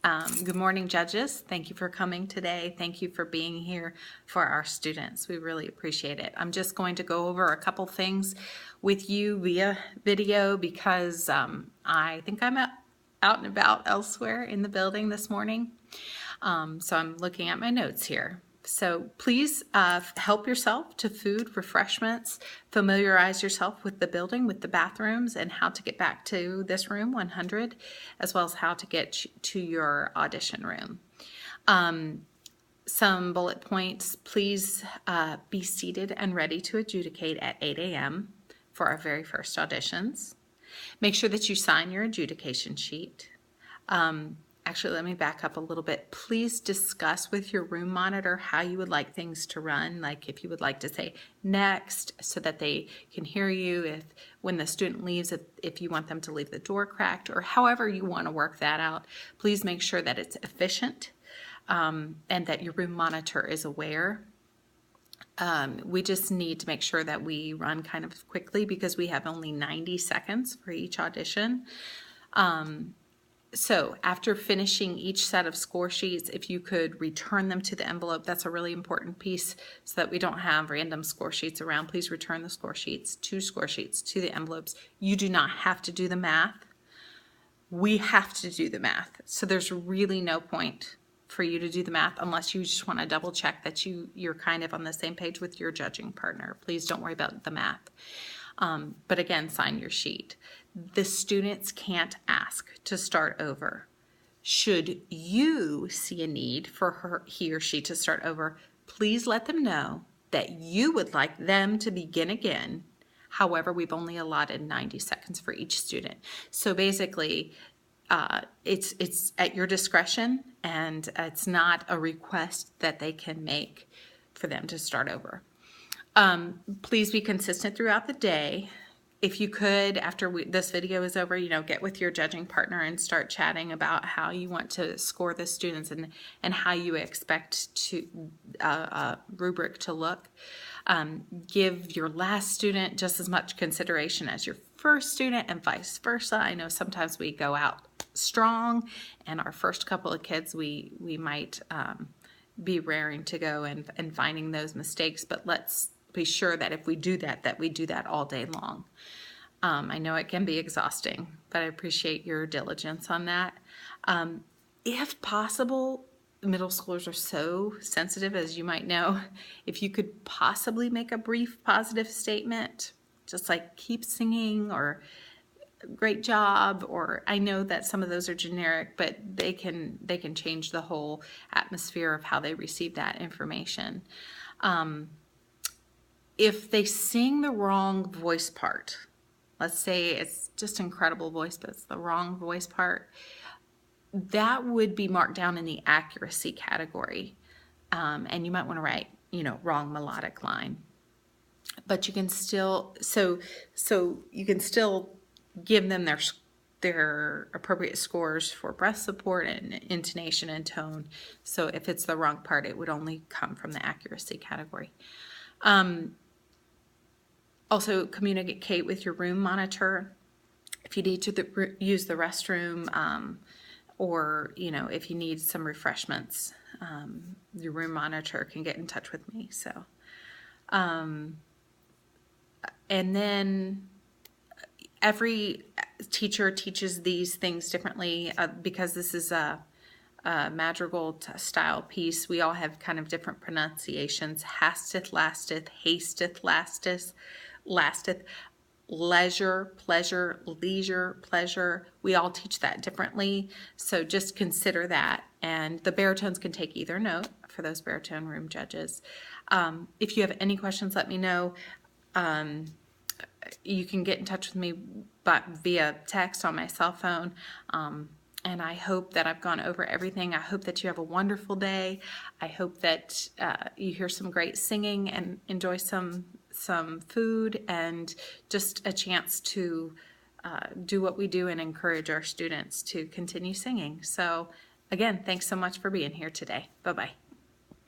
Good morning, judges. Thank you for coming today. Thank you for being here for our students. We really appreciate it. I'm just going to go over a couple things with you via video because I think I'm out and about elsewhere in the building this morning. So I'm looking at my notes here. So please help yourself to food, refreshments, familiarize yourself with the building, with the bathrooms, and how to get back to this room 100, as well as how to get to your audition room. Some bullet points: please be seated and ready to adjudicate at 8 a.m. for our very first auditions. Make sure that you sign your adjudication sheet. Actually, let me back up a little bit. Please discuss with your room monitor how you would like things to run, like if you would like to say next so that they can hear you, if when the student leaves, if you want them to leave the door cracked, or however you want to work that out. Please make sure that it's efficient and that your room monitor is aware. We just need to make sure that we run kind of quickly because we have only 90 seconds for each audition. So after finishing each set of score sheets, if you could return them to the envelope, that's a really important piece so that we don't have random score sheets around. Please return the score sheets, 2 score sheets, to the envelopes. You do not have to do the math. We have to do the math. So there's really no point for you to do the math unless you just want to double check that you're kind of on the same page with your judging partner. Please don't worry about the math. But again, sign your sheet. The students can't ask to start over. Should you see a need for he or she to start over, please let them know that you would like them to begin again. However, we've only allotted 90 seconds for each student. So basically, it's at your discretion, and it's not a request that they can make for them to start over. Please be consistent throughout the day. If you could, after this video is over, get with your judging partner and start chatting about how you want to score the students and how you expect to rubric to look. Give your last student just as much consideration as your first student and vice versa. I know sometimes we go out strong, and our first couple of kids we might be raring to go and finding those mistakes, but let's be sure that if we do that we do that all day long. I know it can be exhausting, but I appreciate your diligence on that. If possible, middle schoolers are so sensitive, as you might know. If you could possibly make a brief positive statement, just like keep singing or great job, or I know that some of those are generic, but they can change the whole atmosphere of how they receive that information. If they sing the wrong voice part, let's say it's just incredible voice, but it's the wrong voice part, that would be marked down in the accuracy category. And you might want to write, wrong melodic line. But you can still, so you can still give them their appropriate scores for breath support and intonation and tone. So if it's the wrong part, it would only come from the accuracy category. Also, communicate with your room monitor if you need to use the restroom, or if you need some refreshments. Your room monitor can get in touch with me. So, and then every teacher teaches these things differently because this is a madrigal style piece. We all have kind of different pronunciations. Hasteth, lasteth, hasteth, lasteth, leisure, pleasure, leisure, pleasure. We all teach that differently, so just consider that. And the baritones can take either note for those baritone room judges. If you have any questions, let me know. You can get in touch with me via text on my cell phone. And I hope that I've gone over everything. I hope that you have a wonderful day. I hope that you hear some great singing and enjoy some food and just a chance to do what we do and encourage our students to continue singing. So again, thanks so much for being here today. Bye-bye.